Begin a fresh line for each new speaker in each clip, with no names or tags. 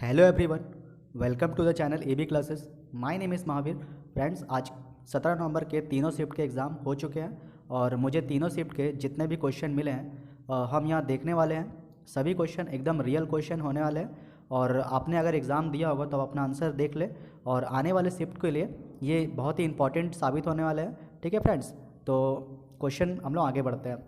Hello everyone, welcome to the channel A B classes. My name is Mahavir. Friends, आज 17 नवंबर के तीनों shift के exam हो चुके हैं और मुझे तीनों शिफ्ट के जितने भी क्वेश्चन मिले हैं हम यहाँ देखने वाले हैं। सभी क्वेश्चन एकदम रियल क्वेश्चन होने वाले हैं और आपने अगर एग्ज़ाम दिया होगा तो आप अपना आंसर देख ले और आने वाले शिफ्ट के लिए ये बहुत ही इंपॉर्टेंट साबित होने वाले हैं। ठीक है फ्रेंड्स, तो क्वेश्चन हम लोग आगे बढ़ते हैं।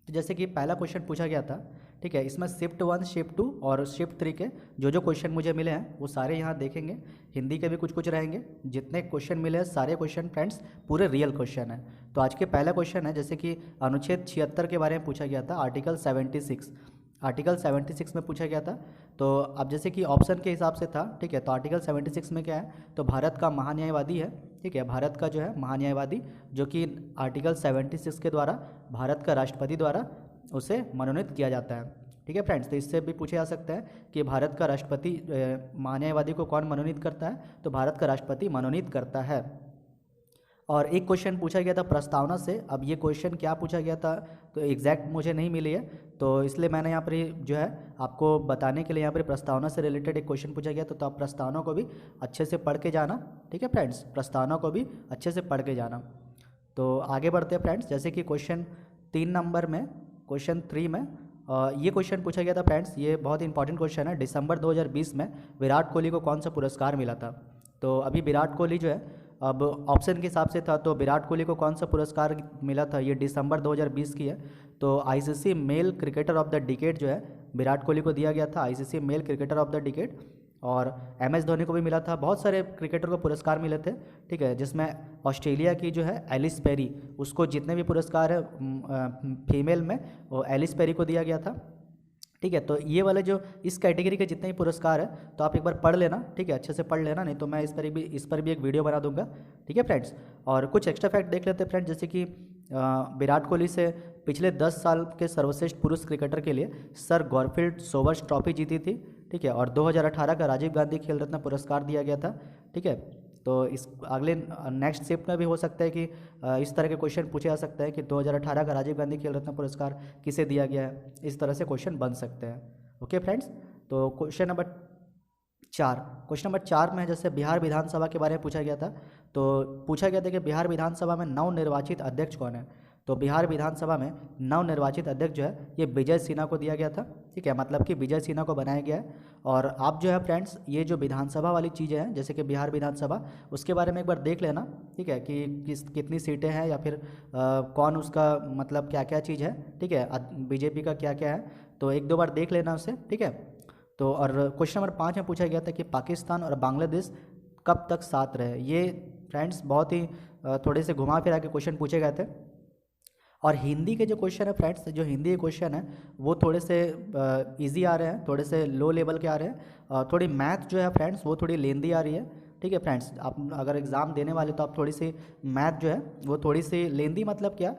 तो जैसे कि पहला क्वेश्चन पूछा गया था, ठीक है, इसमें शिफ्ट 1, शिफ्ट 2 और शिफ्ट 3 के जो क्वेश्चन मुझे मिले हैं वो सारे यहाँ देखेंगे। हिंदी के भी कुछ कुछ रहेंगे। जितने क्वेश्चन मिले हैं सारे क्वेश्चन फ्रेंड्स पूरे रियल क्वेश्चन हैं। तो आज के पहला क्वेश्चन है, जैसे कि अनुच्छेद 76 के बारे में पूछा गया था, आर्टिकल 76 में पूछा गया था। तो अब जैसे कि ऑप्शन के हिसाब से था, ठीक है, तो आर्टिकल 76 में क्या है, तो भारत का महान्यायवादी है, ठीक है, भारत का जो है महान्यायवादी, जो कि आर्टिकल 76 के द्वारा भारत का राष्ट्रपति द्वारा उसे मनोनीत किया जाता है। ठीक है फ्रेंड्स, तो इससे भी पूछे जा सकता है कि भारत का राष्ट्रपति महान्यायवादी को कौन मनोनीत करता है, तो भारत का राष्ट्रपति मनोनीत करता है। और एक क्वेश्चन पूछा गया था प्रस्तावना से। अब ये क्वेश्चन क्या पूछा गया था तो एग्जैक्ट मुझे नहीं मिली है, तो इसलिए मैंने यहाँ पर जो है आपको बताने के लिए यहाँ पर प्रस्तावना से रिलेटेड एक क्वेश्चन पूछा गया, तो आप प्रस्तावना को भी अच्छे से पढ़ के जाना। ठीक है फ्रेंड्स, प्रस्तावना को भी अच्छे से पढ़ के जाना। तो आगे बढ़ते हैं फ्रेंड्स, जैसे कि क्वेश्चन 3 नंबर में, क्वेश्चन 3 में ये क्वेश्चन पूछा गया था फ्रेंड्स। ये बहुत इंपॉर्टेंट क्वेश्चन है। दिसंबर 2020 में विराट कोहली को कौन सा पुरस्कार मिला था। तो अभी विराट कोहली जो है, अब ऑप्शन के हिसाब से था, तो विराट कोहली को कौन सा पुरस्कार मिला था, ये दिसंबर 2020 की है। तो ICC male cricketer of the decade जो है विराट कोहली को दिया गया था, ICC male cricketer of the decade. और एमएस धोनी को भी मिला था। बहुत सारे क्रिकेटर को पुरस्कार मिले थे, ठीक है, जिसमें ऑस्ट्रेलिया की जो है एलिस पेरी, उसको जितने भी पुरस्कार है फीमेल में वो एलिस पेरी को दिया गया था। ठीक है, तो ये वाले जो इस कैटेगरी के जितने भी पुरस्कार है तो आप एक बार पढ़ लेना, ठीक है, अच्छे से पढ़ लेना, नहीं तो मैं इस पर भी एक वीडियो बना दूंगा। ठीक है फ्रेंड्स, और कुछ एक्स्ट्रा फैक्ट देख लेते हैं फ्रेंड्स, जैसे कि विराट कोहली से पिछले 10 साल के सर्वश्रेष्ठ पुरुष क्रिकेटर के लिए सर गॉरफील्ड सोबर्स ट्रॉफी जीती थी, ठीक है, और 2018 का राजीव गांधी खेल रत्न पुरस्कार दिया गया था। ठीक है, तो इस अगले नेक्स्ट शिफ्ट में भी हो सकता है कि इस तरह के क्वेश्चन पूछे जा सकते हैं कि 2018 का राजीव गांधी खेल रत्न पुरस्कार किसे दिया गया है, इस तरह से क्वेश्चन बन सकते हैं। ओके फ्रेंड्स, तो क्वेश्चन नंबर 4 में जैसे बिहार विधानसभा के बारे में पूछा गया था। तो पूछा गया था कि बिहार विधानसभा में नवनिर्वाचित अध्यक्ष कौन है। तो बिहार विधानसभा में नवनिर्वाचित अध्यक्ष जो है ये विजय सिन्हा को दिया गया था। ठीक है, मतलब कि विजय सिन्हा को बनाया गया है। और आप जो है फ्रेंड्स, ये जो विधानसभा वाली चीज़ें हैं, जैसे कि बिहार विधानसभा, उसके बारे में एक बार देख लेना, ठीक है, कि कितनी सीटें हैं या फिर कौन उसका मतलब क्या क्या चीज़ है, ठीक है, बीजेपी का क्या क्या है, तो एक दो बार देख लेना उसे। ठीक है, तो और क्वेश्चन नंबर 5 में पूछा गया था कि पाकिस्तान और बांग्लादेश कब तक साथ रहे। ये फ्रेंड्स बहुत ही थोड़े से घुमा फिरा के क्वेश्चन पूछे गए थे। और हिंदी के जो क्वेश्चन है फ्रेंड्स, जो हिंदी के क्वेश्चन है वो थोड़े से इजी आ रहे हैं, थोड़े से लो लेवल के आ रहे हैं। थोड़ी मैथ जो है फ्रेंड्स वो थोड़ी लेंदी आ रही है। ठीक है फ्रेंड्स, आप अगर एग्ज़ाम देने वाले तो आप थोड़ी सी मैथ जो है वो थोड़ी सी लेंदी, मतलब क्या,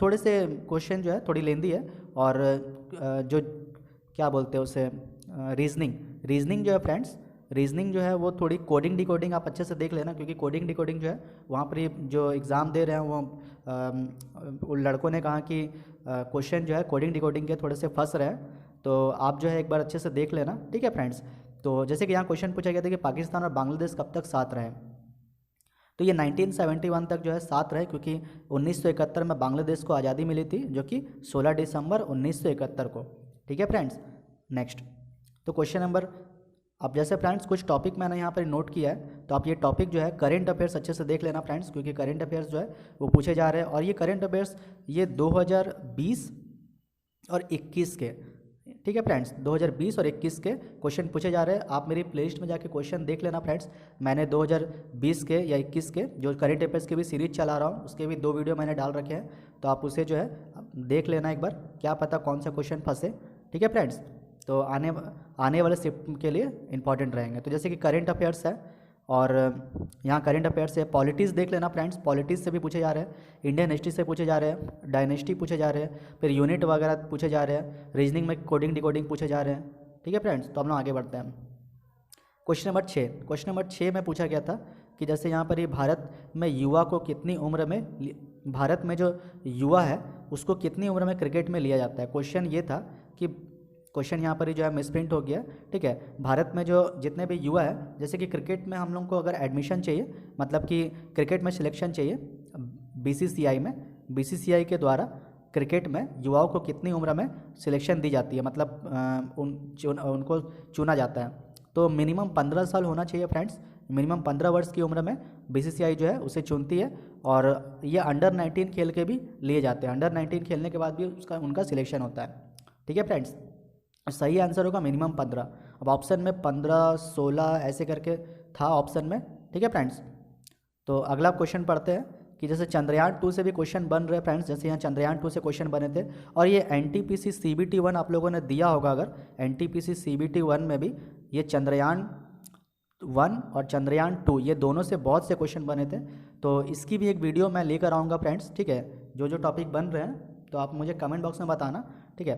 थोड़े से क्वेश्चन जो है थोड़ी लेंदी है। और जो क्या बोलते हैं उसे, रीजनिंग जो है फ्रेंड्स, रीजनिंग जो है वो थोड़ी कोडिंग डिकोडिंग आप अच्छे से देख लेना, क्योंकि कोडिंग डिकोडिंग जो है वहाँ पर जो एग्ज़ाम दे रहे हैं वो लड़कों ने कहा कि क्वेश्चन जो है कोडिंग डिकोडिंग के थोड़े से फंस रहे हैं, तो आप जो है एक बार अच्छे से देख लेना। ठीक है फ्रेंड्स, तो जैसे कि यहाँ क्वेश्चन पूछा गया था कि पाकिस्तान और बांग्लादेश कब तक साथ रहे। तो ये 1971 तक जो है साथ रहे, क्योंकि 1971 में बांग्लादेश को आज़ादी मिली थी, जो कि 16 दिसंबर 1971 को। ठीक है फ्रेंड्स, नेक्स्ट, तो क्वेश्चन नंबर, अब जैसे फ्रेंड्स कुछ टॉपिक मैंने यहाँ पर नोट किया है, तो आप ये टॉपिक जो है करंट अफेयर्स अच्छे से देख लेना फ्रेंड्स, क्योंकि करंट अफेयर्स जो है वो पूछे जा रहे हैं। और ये करंट अफेयर्स ये 2020 और 21 के, ठीक है फ्रेंड्स, 2020 और 21 के क्वेश्चन पूछे जा रहे हैं। आप मेरी प्लेलिस्ट में जाके क्वेश्चन देख लेना फ्रेंड्स। मैंने 2020 के या 21 के जो करंट अफेयर्स की भी सीरीज चला रहा हूँ, उसके भी 2 वीडियो मैंने डाल रखे हैं, तो आप उसे जो है देख लेना एक बार, क्या पता कौन सा क्वेश्चन फंसे। ठीक है फ्रेंड्स, तो आने वाले शिफ्ट के लिए इंपॉर्टेंट रहेंगे। तो जैसे कि करंट अफेयर्स है, और यहाँ करंट अफेयर्स है, पॉलिटिक्स देख लेना फ्रेंड्स, पॉलिटिक्स से भी पूछे जा रहे हैं, इंडियन हिस्ट्री से पूछे जा रहे हैं, डायनेस्टी पूछे जा रहे हैं, फिर यूनिट वगैरह पूछे जा रहे हैं, रीजनिंग में कोडिंग डिकोडिंग पूछे जा रहे हैं। ठीक है फ्रेंड्स, तो हम लोग आगे बढ़ते हैं। क्वेश्चन नंबर 6 में पूछा गया था कि जैसे यहाँ पर ये भारत में युवा को कितनी उम्र में, भारत में जो युवा है उसको कितनी उम्र में क्रिकेट में लिया जाता है। क्वेश्चन ये था कि क्वेश्चन यहाँ पर ही जो है मिसप्रिंट हो गया, ठीक है। भारत में जो जितने भी युवा है, जैसे कि क्रिकेट में हम लोग को अगर एडमिशन चाहिए, मतलब कि क्रिकेट में सिलेक्शन चाहिए बीसीसीआई में, बीसीसीआई के द्वारा क्रिकेट में युवाओं को कितनी उम्र में सिलेक्शन दी जाती है, मतलब उनको चुना जाता है, तो मिनिमम 15 साल होना चाहिए फ्रेंड्स। मिनिमम 15 वर्ष की उम्र में बीसीसीआई जो है उसे चुनती है, और ये अंडर 19 खेल के भी लिए जाते हैं, अंडर 19 खेलने के बाद भी उनका सिलेक्शन होता है, ठीक है फ्रेंड्स। सही आंसर होगा मिनिमम 15। अब ऑप्शन में 15, 16 ऐसे करके था ऑप्शन में, ठीक है फ्रेंड्स। तो अगला क्वेश्चन पढ़ते हैं कि जैसे चंद्रयान 2 से भी क्वेश्चन बन रहे हैं फ्रेंड्स, जैसे यहाँ चंद्रयान 2 से क्वेश्चन बने थे, और ये एनटीपीसी सीबीटी 1 आप लोगों ने दिया होगा, अगर एनटीपीसी सीबीटी 1 में भी ये चंद्रयान 1 और चंद्रयान 2 ये दोनों से बहुत से क्वेश्चन बने थे, तो इसकी भी एक वीडियो मैं लेकर आऊँगा फ्रेंड्स, ठीक है। जो जो टॉपिक बन रहे हैं तो आप मुझे कमेंट बॉक्स में बताना, ठीक है।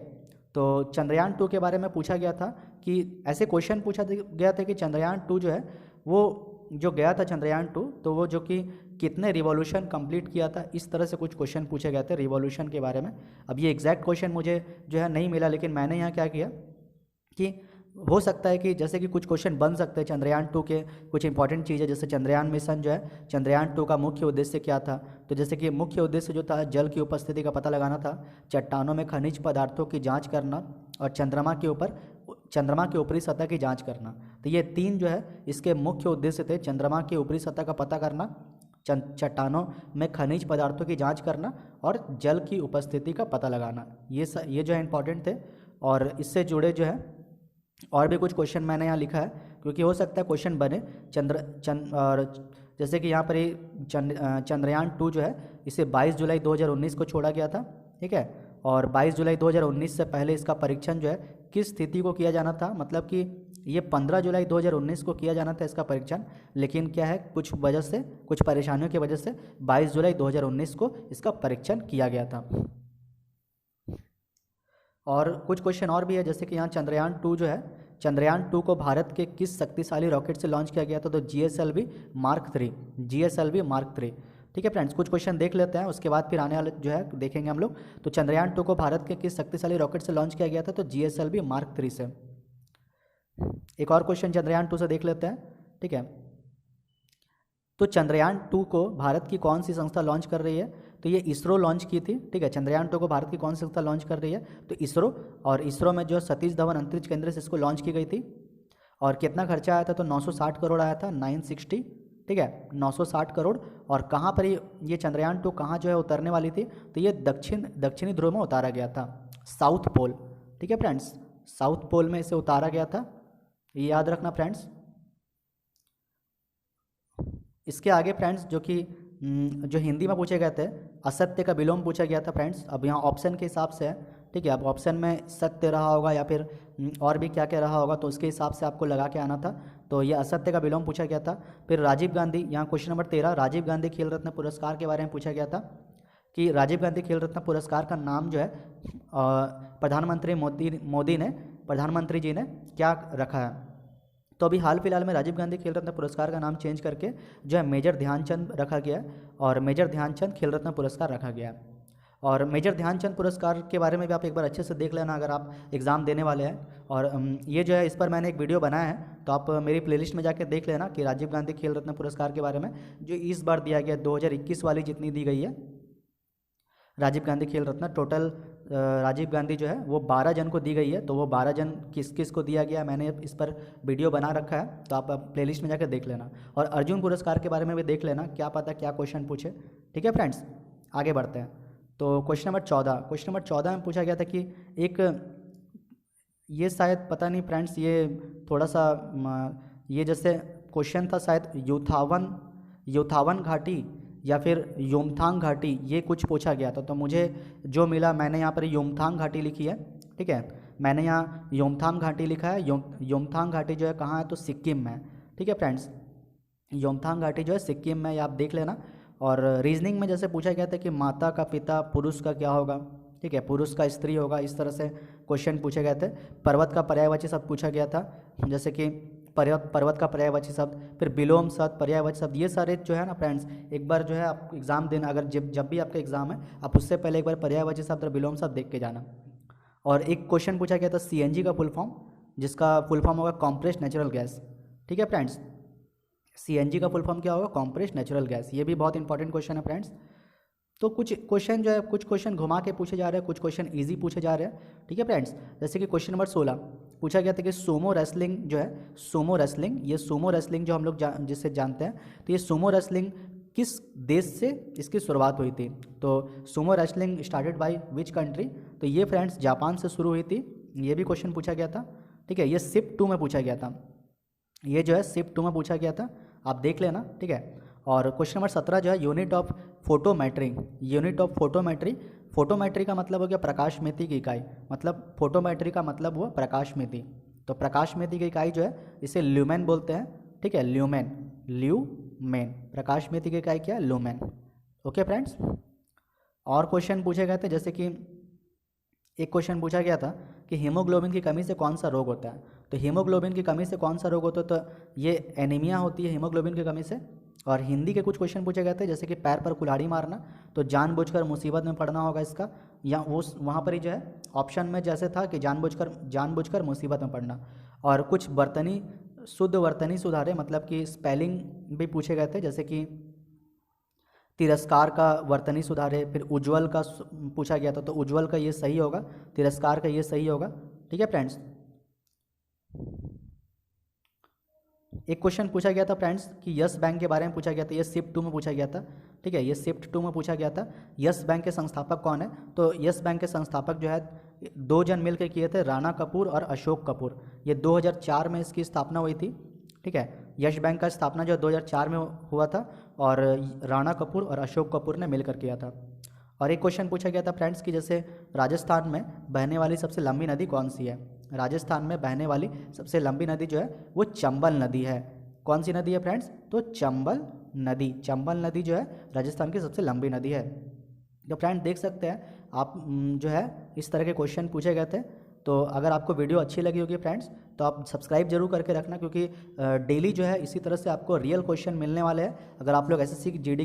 तो चंद्रयान 2 के बारे में पूछा गया था कि ऐसे क्वेश्चन पूछा गया था कि चंद्रयान 2 जो है वो जो गया था चंद्रयान 2, तो वो जो कि कितने रिवॉल्यूशन कंप्लीट किया था, इस तरह से कुछ क्वेश्चन पूछे गए थे रिवॉल्यूशन के बारे में। अब ये एग्जैक्ट क्वेश्चन मुझे जो है नहीं मिला, लेकिन मैंने यहाँ क्या किया कि हो सकता है कि जैसे कि कुछ क्वेश्चन बन सकते हैं चंद्रयान 2 के, कुछ इंपॉर्टेंट चीज़ें, जैसे चंद्रयान मिशन जो है चंद्रयान 2 का मुख्य उद्देश्य क्या था, तो जैसे कि मुख्य उद्देश्य जो था जल की उपस्थिति का पता लगाना था, चट्टानों में खनिज पदार्थों की जांच करना, और चंद्रमा के ऊपरी सतह की जांच करना। तो ये 3 जो है इसके मुख्य उद्देश्य थे, चंद्रमा के ऊपरी सतह का पता करना, चट्टानों में खनिज पदार्थों की जांच करना, और जल की उपस्थिति का पता लगाना। ये जो है इंपॉर्टेंट थे, और इससे जुड़े जो है और भी कुछ क्वेश्चन मैंने यहाँ लिखा है, क्योंकि हो सकता है क्वेश्चन बने और जैसे कि यहाँ पर ही चंद्रयान 2 जो है इसे 22 जुलाई 2019 को छोड़ा गया था, ठीक है। और 22 जुलाई 2019 से पहले इसका परीक्षण जो है किस स्थिति को किया जाना था, मतलब कि ये 15 जुलाई 2019 को किया जाना था इसका परीक्षण, लेकिन क्या है कुछ वजह से, कुछ परेशानियों की वजह से 22 जुलाई 2019 को इसका परीक्षण किया गया था। और कुछ क्वेश्चन और भी है, जैसे कि यहाँ चंद्रयान 2 जो है, चंद्रयान 2 को भारत के किस शक्तिशाली रॉकेट से लॉन्च किया गया था, तो GSLV Mark 3, GSLV Mark 3, ठीक है फ्रेंड्स। कुछ क्वेश्चन देख लेते हैं, उसके बाद फिर आने वाले जो है देखेंगे हम लोग। तो चंद्रयान 2 को भारत के किस शक्तिशाली रॉकेट से लॉन्च किया गया था, तो GSLV Mark 3 से। एक और क्वेश्चन चंद्रयान 2 से देख लेते हैं, ठीक है। तो चंद्रयान 2 को भारत की कौन सी संस्था लॉन्च कर रही है, तो ये इसरो लॉन्च की थी, ठीक है। चंद्रयान 2 को भारत की कौन सी संस्था लॉन्च कर रही है, तो इसरो, और इसरो में जो सतीश धवन अंतरिक्ष केंद्र से इसको लॉन्च की गई थी। और कितना खर्चा आया था, तो 960 करोड़ आया था, 960, ठीक है, 960 करोड़। और कहाँ पर ये चंद्रयान 2 कहाँ जो है उतरने वाली थी, तो ये दक्षिणी ध्रुव में उतारा गया था, साउथ पोल, ठीक है फ्रेंड्स, साउथ पोल में इसे उतारा गया था, ये याद रखना फ्रेंड्स। इसके आगे फ्रेंड्स जो हिंदी में पूछे गए थे, असत्य का विलोम पूछा गया था फ्रेंड्स। अब यहाँ ऑप्शन के हिसाब से है, ठीक है। अब ऑप्शन में सत्य रहा होगा या फिर और भी क्या क्या रहा होगा, तो उसके हिसाब से आपको लगा के आना था। तो ये असत्य का विलोम पूछा गया था। फिर राजीव गांधी, यहाँ क्वेश्चन नंबर 13, राजीव गांधी खेल रत्न पुरस्कार के बारे में पूछा गया था कि राजीव गांधी खेल रत्न पुरस्कार का नाम जो है प्रधानमंत्री प्रधानमंत्री जी ने क्या रखा है, तो अभी हाल फिलहाल में राजीव गांधी खेल रत्न पुरस्कार का नाम चेंज करके जो है मेजर ध्यानचंद रखा गया है, और मेजर ध्यानचंद खेल रत्न पुरस्कार रखा गया है। और मेजर ध्यानचंद पुरस्कार के बारे में भी आप एक बार अच्छे से देख लेना अगर आप एग्ज़ाम देने वाले हैं। और ये जो है इस पर मैंने एक वीडियो बनाया है, तो आप मेरी प्लेलिस्ट में जाकर देख लेना कि राजीव गांधी खेल रत्न पुरस्कार के बारे में जो इस बार दिया गया 2021 वाली जितनी दी गई है राजीव गांधी खेल रत्न, टोटल राजीव गांधी जो है वो 12 जन को दी गई है। तो वो 12 जन किस किस को दिया गया, मैंने इस पर वीडियो बना रखा है, तो आप प्लेलिस्ट में जाकर देख लेना। और अर्जुन पुरस्कार के बारे में भी देख लेना, क्या पता क्या क्वेश्चन पूछे, ठीक है फ्रेंड्स। आगे बढ़ते हैं। तो क्वेश्चन नंबर 14 में पूछा गया था कि एक, ये शायद पता नहीं फ्रेंड्स, ये थोड़ा सा ये जैसे क्वेश्चन था शायद योथावन घाटी या फिर योमथांग घाटी, ये कुछ पूछा गया था। तो मुझे जो मिला, मैंने यहाँ पर योमथांग घाटी लिखी है, ठीक है। मैंने यहाँ योमथांग घाटी लिखा है। योमथांग घाटी जो है कहाँ है, तो सिक्किम में, ठीक है फ्रेंड्स। योमथांग घाटी जो है सिक्किम में, आप देख लेना। और रीजनिंग में जैसे पूछा गया था कि माता का पिता पुरुष का क्या होगा, ठीक है, पुरुष का स्त्री होगा, इस तरह से क्वेश्चन पूछे गए थे। पर्वत का पर्यायवाची शब्द पूछा गया था, जैसे कि पर्वत का पर्यायवाची शब्द, फिर विलोम शब्द, पर्यायवाची शब्द, ये सारे जो है ना फ्रेंड्स, एक बार जो है आप एग्ज़ाम देना, अगर जब भी आपका एग्ज़ाम है, आप उससे पहले एक बार पर्यायवाची शब्द और विलोम शब्द देख के जाना। और एक क्वेश्चन पूछा गया था CNG का फुल फॉर्म, जिसका फुल फॉर्म होगा कॉम्प्रेस्ड नेचुरल गैस। ठीक है फ्रेंड्स, CNG का फुल फॉर्म क्या होगा? Compressed natural gas. ये भी बहुत इंपॉर्टेंट क्वेश्चन है फ्रेंड्स। तो कुछ क्वेश्चन जो है, कुछ क्वेश्चन घुमा के पूछे जा रहे हैं, कुछ क्वेश्चन इजी पूछे जा रहे हैं। ठीक है फ्रेंड्स, जैसे कि क्वेश्चन नंबर 16 पूछा गया था कि सोमो रेसलिंग जो है, सोमो रेसलिंग, ये सोमो रेसलिंग जो हम लोग जिससे जानते हैं, तो ये सोमो रेसलिंग किस देश से इसकी शुरुआत हुई थी? तो सोमो wrestling started by which country? तो ये फ्रेंड्स जापान से शुरू हुई थी। ये भी क्वेश्चन पूछा गया था। ठीक है, ये शिफ्ट 2 में पूछा गया था, ये जो है शिफ्ट 2 में पूछा गया था, आप देख लेना। ठीक है, और क्वेश्चन नंबर 17 जो है unit of photometry, unit of photometry, photometry का मतलब हो गया प्रकाशमिति की इकाई, मतलब फोटोमेट्री का मतलब हुआ प्रकाशमिति। तो प्रकाशमिति की इकाई जो है इसे ल्यूमेन बोलते हैं। ठीक है, ल्यूमेन, ल्यूमेन, प्रकाशमिति की इकाई क्या है? ल्यूमेन। ओके फ्रेंड्स, और क्वेश्चन पूछे गए थे, जैसे कि एक क्वेश्चन पूछा गया था कि हीमोग्लोबिन की कमी से कौन सा रोग होता है? तो हीमोग्लोबिन की कमी से कौन सा रोग होता है? तो ये एनीमिया होती है हीमोग्लोबिन की कमी से। और हिंदी के कुछ क्वेश्चन पूछे गए थे, जैसे कि पैर पर कुल्हाड़ी मारना, तो जानबूझकर मुसीबत में पड़ना होगा इसका, या उस वहाँ पर ही जो है ऑप्शन में जैसे था कि जानबूझकर मुसीबत में पड़ना। और कुछ वर्तनी शुद्ध वर्तनी सुधारे, मतलब कि स्पेलिंग भी पूछे गए थे, जैसे कि तिरस्कार का वर्तनी सुधारे, फिर उज्ज्वल का पूछा गया था, तो उज्ज्वल का ये सही होगा, तिरस्कार का ये सही होगा। ठीक है फ्रेंड्स, एक क्वेश्चन पूछा गया था फ्रेंड्स कि यस बैंक के बारे में पूछा गया था, ये शिफ्ट 2 में पूछा गया था। ठीक है, ये शिफ्ट 2 में पूछा गया था, यस बैंक के संस्थापक कौन है? तो यस बैंक के संस्थापक जो है 2 जन मिलकर किए थे, राणा कपूर और अशोक कपूर। ये 2004 में इसकी स्थापना हुई थी। ठीक है, यस बैंक का स्थापना जो 2004 में हुआ था, और राणा कपूर और अशोक कपूर ने मिलकर किया था। और एक क्वेश्चन पूछा गया था फ्रेंड्स कि जैसे राजस्थान में बहने वाली सबसे लंबी नदी कौन सी है? राजस्थान में बहने वाली सबसे लंबी नदी जो है वो चंबल नदी है। कौन सी नदी है फ्रेंड्स? तो चंबल नदी, चंबल नदी जो है राजस्थान की सबसे लंबी नदी है। तो फ्रेंड देख सकते हैं आप, जो है इस तरह के क्वेश्चन पूछे गए थे। तो अगर आपको वीडियो अच्छी लगी होगी फ्रेंड्स, तो आप सब्सक्राइब जरूर करके रखना, क्योंकि डेली जो है इसी तरह से आपको रियल क्वेश्चन मिलने वाले हैं। अगर आप लोग SSC की GD